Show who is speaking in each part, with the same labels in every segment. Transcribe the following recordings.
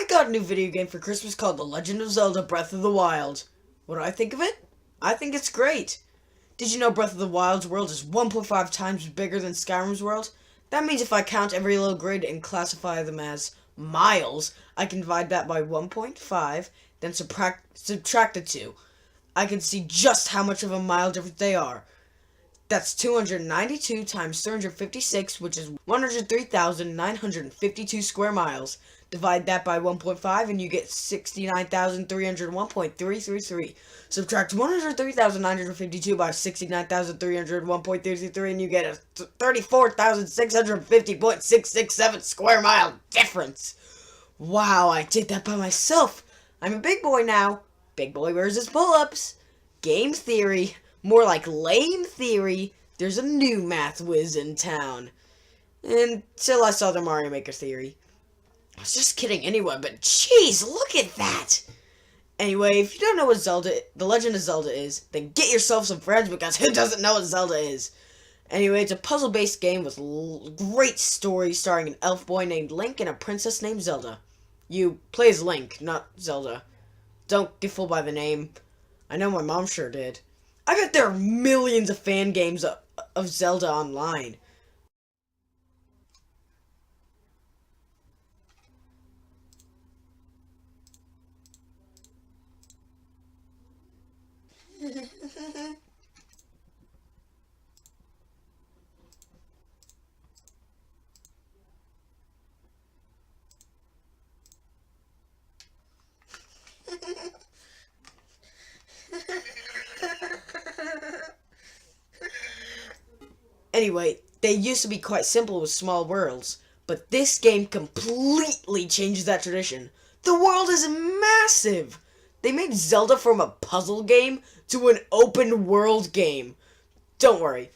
Speaker 1: I got a new video game for Christmas called The Legend of Zelda Breath of the Wild. What do I think of it? I think it's great. Did you know Breath of the Wild's world is 1.5 times bigger than Skyrim's world? That means if I count every little grid and classify them as miles, I can divide that by 1.5, then subtract the two. I can see just how much of a mile difference they are. That's 292 times 356, which is 103,952 square miles. Divide that by 1.5 and you get 69,301.333. Subtract 103,952 by 69,301.333 and you get a 34,650.667 square mile difference. Wow, I did that by myself. I'm a big boy now. Big boy wears his pull-ups. Game theory. More like lame theory. There's a new math whiz in town. Until I saw the Mario Maker theory. I was just kidding anyway, but jeez, look at that! Anyway, if you don't know what The Legend of Zelda is, then get yourself some friends because who doesn't know what Zelda is? Anyway, it's a puzzle-based game with great story starring an elf boy named Link and a princess named Zelda. You play as Link, not Zelda. Don't get fooled by the name. I know my mom sure did. I bet there are millions of fan games of Zelda online. Anyway, they used to be quite simple with small worlds, but this game completely changes that tradition. The world is massive! They made Zelda from a puzzle game to an open world game. Don't worry,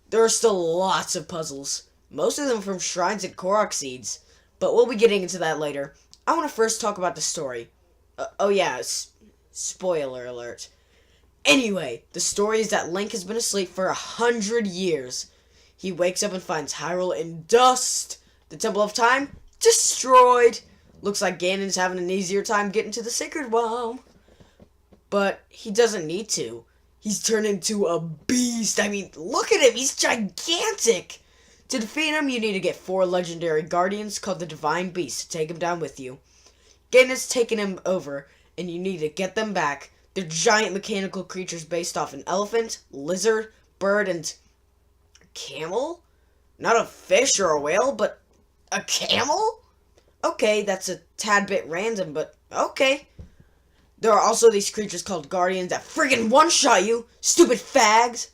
Speaker 1: there are still lots of puzzles, most of them from shrines and Korok seeds, but we'll be getting into that later. I want to first talk about the story. Oh yeah, spoiler alert. Anyway, the story is that Link has been asleep for 100 years. He wakes up and finds Hyrule in dust. The Temple of Time, destroyed. Looks like Ganon's having an easier time getting to the Sacred Realm. But he doesn't need to. He's turned into a beast. I mean, look at him. He's gigantic. To defeat him, you need to get 4 legendary guardians called the Divine Beasts to take him down with you. Ganon's taken him over, and you need to get them back. They're giant mechanical creatures based off an elephant, lizard, bird, and camel? Not a fish or a whale, but a camel? Okay, that's a tad bit random, but okay. There are also these creatures called guardians that friggin' one-shot you, stupid fags!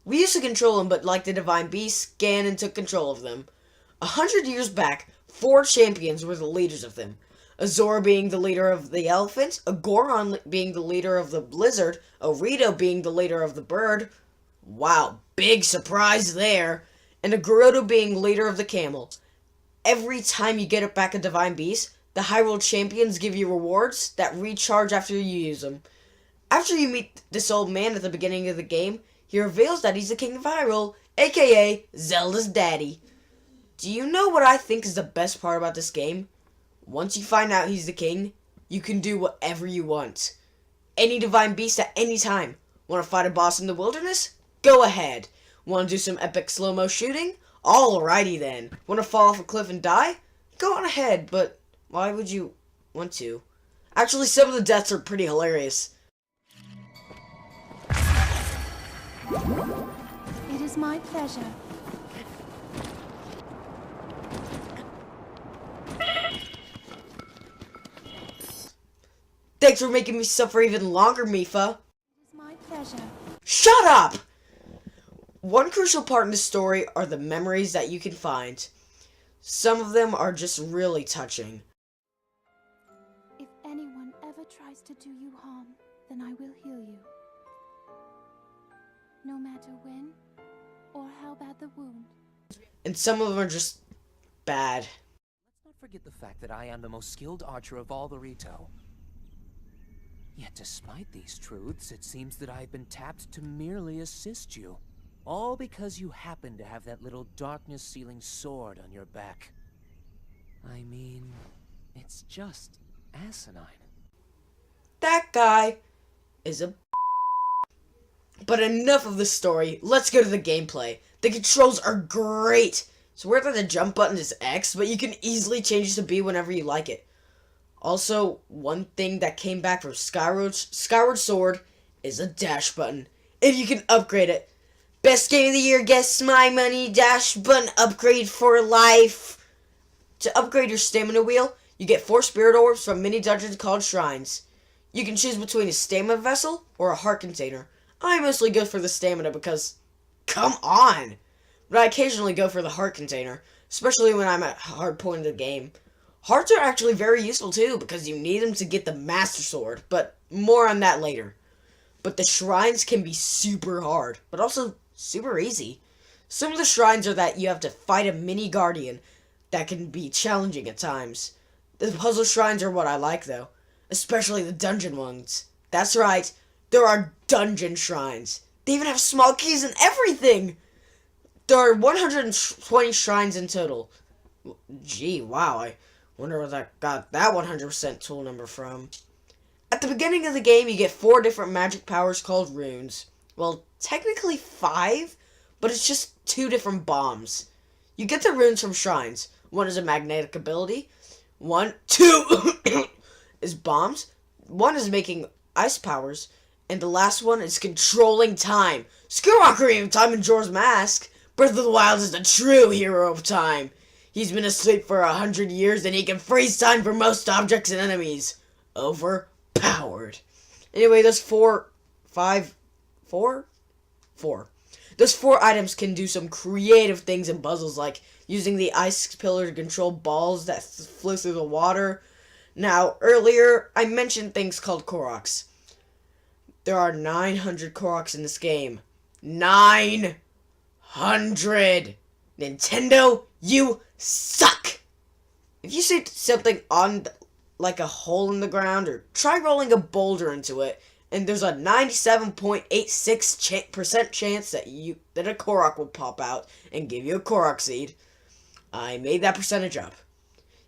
Speaker 1: We used to control them, but like the Divine Beasts, Ganon took control of them. 100 years back, 4 champions were the leaders of them. Azora being the leader of the elephant, a Goron being the leader of the lizard, a Rito being the leader of the bird. Wow, big surprise there. And a Gerudo being leader of the camel. Every time you get back a Divine Beast, the Hyrule Champions give you rewards that recharge after you use them. After you meet this old man at the beginning of the game, he reveals that he's the King of Hyrule, aka Zelda's daddy. Do you know what I think is the best part about this game? Once you find out he's the king, you can do whatever you want. Any Divine Beast at any time. Want to fight a boss in the wilderness? Go ahead. Want to do some epic slow-mo shooting? Alrighty then. Want to fall off a cliff and die? Go on ahead, but why would you want to? Actually, some of the deaths are pretty hilarious.
Speaker 2: It is my pleasure.
Speaker 1: Thanks for making me suffer even longer, Mifa.
Speaker 2: It is my pleasure.
Speaker 1: Shut up! One crucial part in the story are the memories that you can find. Some of them are just really touching.
Speaker 2: If anyone ever tries to do you harm, then I will heal you. No matter when or how bad the wound.
Speaker 1: And some of them are just bad.
Speaker 3: Let's not forget the fact that I am the most skilled archer of all the Rito. Yet despite these truths, it seems that I've been tapped to merely assist you. All because you happen to have that little darkness-sealing sword on your back. I mean, it's just asinine.
Speaker 1: That guy is a... But enough of the story, let's go to the gameplay. The controls are great. It's weird that the jump button is X, but you can easily change it to B whenever you like it. Also, one thing that came back from Skyward Sword is a dash button, and you can upgrade it. Best game of the year, guess my money, dash button upgrade for life. To upgrade your stamina wheel, you get 4 spirit orbs from mini dungeons called shrines. You can choose between a stamina vessel or a heart container. I mostly go for the stamina because, come on! But I occasionally go for the heart container, especially when I'm at a hard point of the game. Hearts are actually very useful too, because you need them to get the Master Sword, but more on that later. But the shrines can be super hard, but also super easy. Some of the shrines are that you have to fight a mini guardian that can be challenging at times. The puzzle shrines are what I like though, especially the dungeon ones. That's right, there are dungeon shrines. They even have small keys and everything! There are 120 shrines in total. Gee, wow, I wonder where that got that 100% tool number from. At the beginning of the game, you get 4 different magic powers called runes. Well, technically 5, but it's just 2 different bombs. You get the runes from shrines. One is a magnetic ability. 2 is bombs. 1 is making ice powers. And the last one is controlling time. Screw Ocarina of Time and Majora's Mask. Breath of the Wild is the true hero of time. He's been asleep for 100 years and he can freeze time for most objects and enemies. Overpowered. Anyway, those 4 items can do some creative things in puzzles, like using the ice pillar to control balls that flow through the water. Now, earlier, I mentioned things called Koroks. There are 900 Koroks in this game. 900! Nintendo, you suck! If you see something on, like a hole in the ground, or try rolling a boulder into it, and there's a 97.86% chance that a Korok will pop out and give you a Korok seed. I made that percentage up.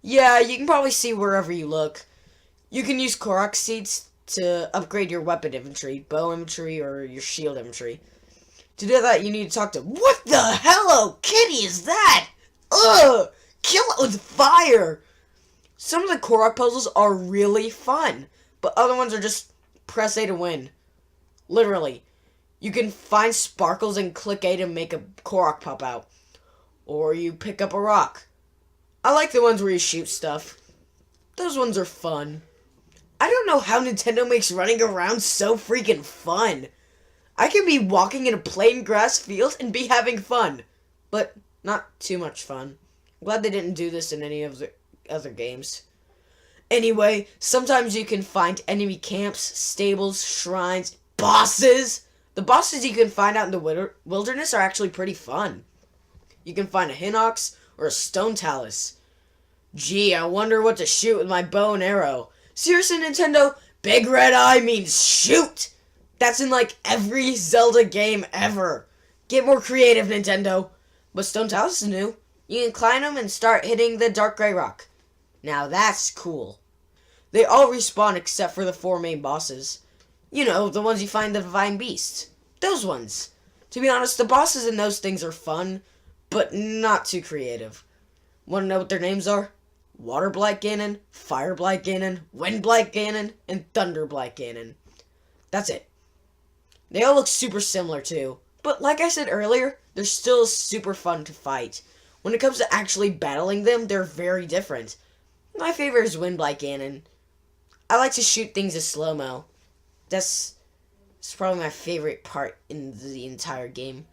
Speaker 1: Yeah, you can probably see wherever you look. You can use Korok seeds to upgrade your weapon inventory, bow inventory, or your shield inventory. To do that, you need to talk to... What the Hello Kitty is that? Ugh! Kill it with fire! Some of the Korok puzzles are really fun, but other ones are just press A to win. Literally. You can find sparkles and click A to make a Korok pop out. Or you pick up a rock. I like the ones where you shoot stuff. Those ones are fun. I don't know how Nintendo makes running around so freaking fun. I can be walking in a plain grass field and be having fun. But not too much fun. I'm glad they didn't do this in any of the other games. Anyway, sometimes you can find enemy camps, stables, shrines, bosses. The bosses you can find out in the wilderness are actually pretty fun. You can find a Hinox or a Stone Talus. Gee, I wonder what to shoot with my bow and arrow. Seriously, Nintendo, Big Red Eye means shoot! That's in like every Zelda game ever. Get more creative, Nintendo. But Stone Talus is new. You can climb them and start hitting the dark gray rock. Now that's cool. They all respawn except for the 4 main bosses. You know, the ones you find in the Divine Beast. Those ones. To be honest, the bosses in those things are fun, but not too creative. Want to know what their names are? Water Blight Ganon, Fire Blight Ganon, Wind Blight Ganon, and Thunder Blight Ganon. That's it. They all look super similar too, but like I said earlier, they're still super fun to fight. When it comes to actually battling them, they're very different. My favorite is Wind Blight Ganon. I like to shoot things in slow-mo. That's probably my favorite part in the entire game.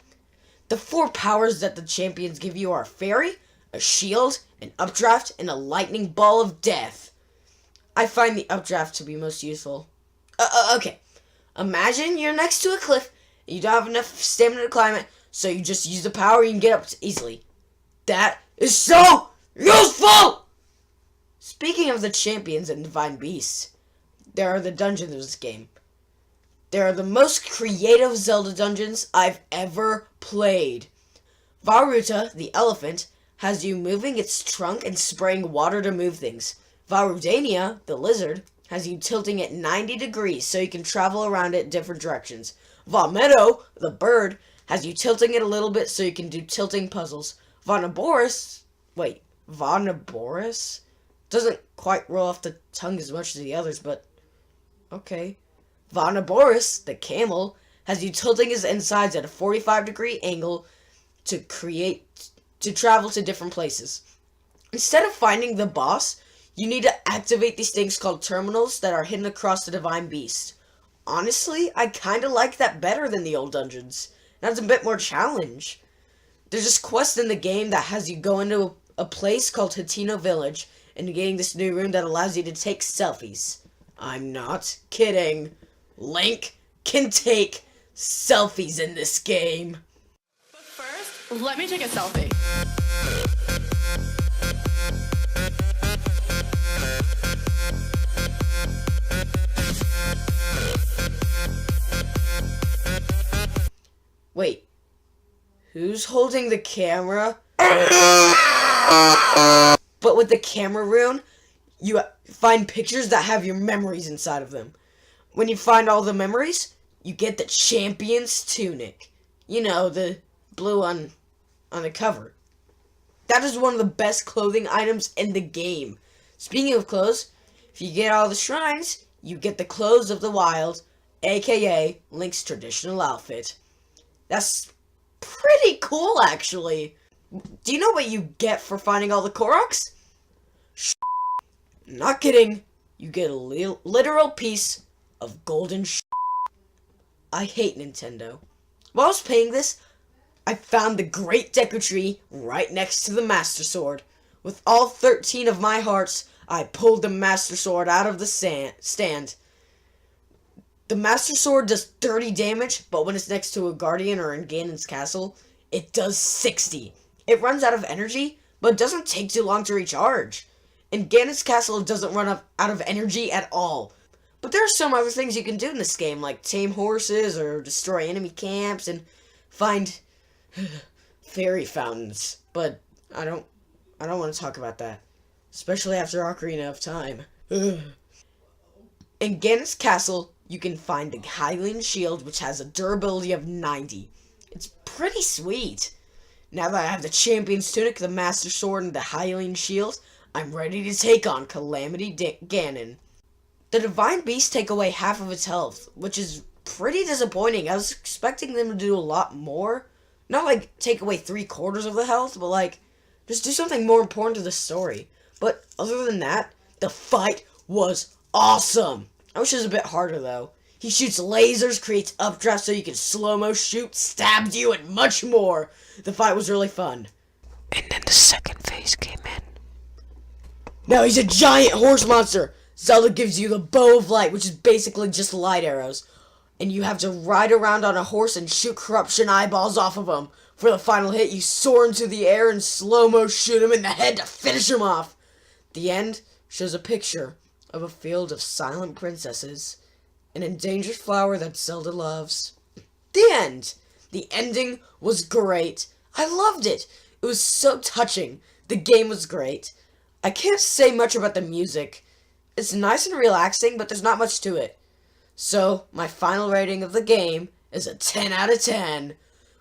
Speaker 1: The 4 powers that the champions give you are Fairy, a shield, an updraft, and a lightning ball of death. I find the updraft to be most useful. Okay. Imagine you're next to a cliff, and you don't have enough stamina to climb it, so you just use the power and get up easily. That is so useful! Speaking of the champions and divine beasts, there are the dungeons of this game. They are the most creative Zelda dungeons I've ever played. Varuta, the elephant, has you moving its trunk and spraying water to move things. Varudania, the lizard, has you tilting it 90 degrees so you can travel around it different directions. Valmetto, the bird, has you tilting it a little bit so you can do tilting puzzles. Vonoboris doesn't quite roll off the tongue as much as the others, but okay. Vonoboris, the camel, has you tilting his insides at a 45-degree angle to travel to different places. Instead of finding the boss, you need to activate these things called terminals that are hidden across the Divine Beast. Honestly, I kinda like that better than the old dungeons. It adds a bit more challenge. There's this quest in the game that has you go into a place called Hateno Village and getting this new room that allows you to take selfies. I'm not kidding. Link can take selfies in this game.
Speaker 4: But first, let me take a selfie.
Speaker 1: Wait, who's holding the camera? But with the camera rune, you find pictures that have your memories inside of them. When you find all the memories, you get the champion's tunic. You know, the blue on the cover. That is one of the best clothing items in the game. Speaking of clothes, if you get all the shrines, you get the clothes of the wild, aka Link's traditional outfit. That's pretty cool, actually. Do you know what you get for finding all the Koroks? Not kidding. You get a literal piece of golden I hate Nintendo. While I was playing this, I found the Great Deku Tree right next to the Master Sword. With all 13 of my hearts, I pulled the Master Sword out of the stand. The Master Sword does 30 damage, but when it's next to a Guardian or in Ganon's castle, it does 60. It runs out of energy, but it doesn't take too long to recharge. In Ganon's castle, it doesn't run out of energy at all. But there are some other things you can do in this game, like tame horses or destroy enemy camps and find fairy fountains. But I don't want to talk about that, especially after Ocarina of Time. In Ganon's castle, you can find the Hylian shield, which has a durability of 90. It's pretty sweet. Now that I have the Champion's Tunic, the Master Sword, and the Hylian shield, I'm ready to take on Calamity Ganon. The Divine Beasts take away half of its health, which is pretty disappointing. I was expecting them to do a lot more. Not like take away 3/4 of the health, but like just do something more important to the story. But other than that, the fight was awesome. I wish it was a bit harder though. He shoots lasers, creates updrafts so you can slow-mo shoot, stabs you, and much more. The fight was really fun.
Speaker 5: And then the second phase came in.
Speaker 1: Now he's a giant horse monster. Zelda gives you the Bow of Light, which is basically just light arrows. And you have to ride around on a horse and shoot corruption eyeballs off of him. For the final hit, you soar into the air and slow-mo shoot him in the head to finish him off. The end shows a picture of a field of silent princesses. An endangered flower that Zelda loves. The end! The ending was great. I loved it. It was so touching. The game was great. I can't say much about the music. It's nice and relaxing, but there's not much to it. So, my final rating of the game is a 10 out of 10.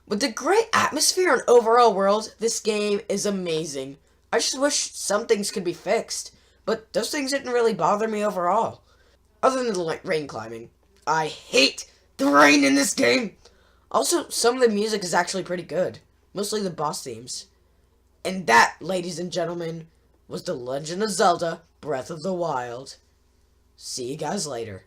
Speaker 1: With the great atmosphere and overall world, this game is amazing. I just wish some things could be fixed, but those things didn't really bother me overall. Other than the rain climbing. I hate the rain in this game! Also, some of the music is actually pretty good. Mostly the boss themes. And that, ladies and gentlemen, was The Legend of Zelda Breath of the Wild. See you guys later.